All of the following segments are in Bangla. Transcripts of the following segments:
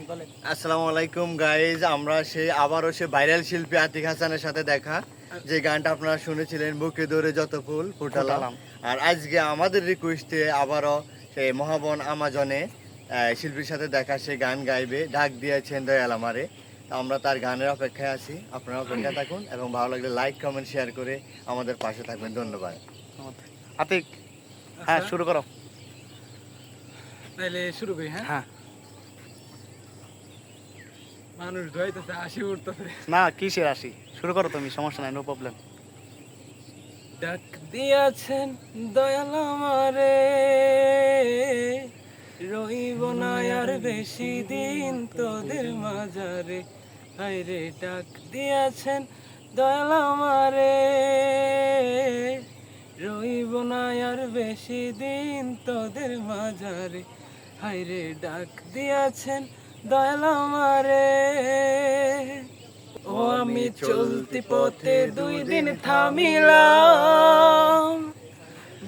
আসসালামু আলাইকুম গাইজ, আমরা আবারও ভাইরাল শিল্পী আতিক হাসানের সাথে দেখা, যে গানটা আপনারা শুনেছিলেন, বুকে ধরে যত ফুল ফুটালাম। আর আজকে আমাদের রিকোয়েস্টে আবারও সেই মহাবন আমাজনে শিল্পীর সাথে দেখা, সে গান গাইবে, ডাক দিয়েছেন দয়াল আমারে। তো আমরা তার গানের অপেক্ষায় আছি, আপনারা অপেক্ষা থাকুন এবং ভালো লাগলে লাইক কমেন্ট শেয়ার করে আমাদের পাশে থাকবেন। ধন্যবাদ। আতিক, হ্যাঁ শুরু করো। তাইলে শুরু করি। হ্যাঁ, মানুষ ধোয়াইতেছে, হাসি উঠতেছে। না, কিসের আসি, শুরু করো তুমি, সমস্যা নাই, নো প্রবলেম। ডাক দিয়াছেন দয়াল আমারে, রইব না আর বেশি দিন তোদের মাঝারে। হায়রে ডাক দিয়াছেন দয়াল আমারে, রইব না আর বেশি দিন তোদের মাঝারে। হায়রে ডাক দিয়াছেন দয়াল আমারে। ও আমি চলতি পথে 2 দিন থামিলাম,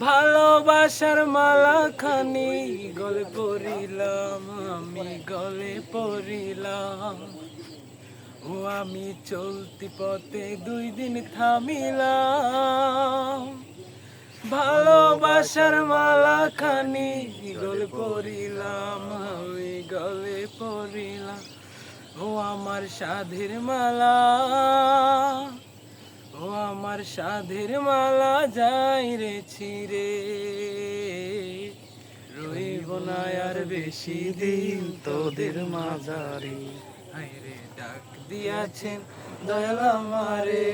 ভালোবাসার মালা খানি গলে পড়িলাম, আমি গলে পড়িলাম। ও আমি চলতি পথে 2 দিন থামিলাম, ভালোবাসার মালা খানি গলে পড়িলাম, আমি গলে পড়িলাম। ও আমার সাধের মালা, ও আমার সাধের মালা যাই রে ছিঁড়ে, রইব না আর বেশি দিন তোদের মাঝারে। হায়রে ডাক দিয়াছেন দয়াল আমারে,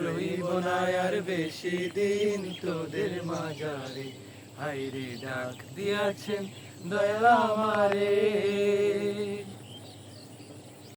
রইব না আর বেশি দিন তোদের মাঝারে। হায়রে ডাক দিয়াছেন দয়াল আমারে।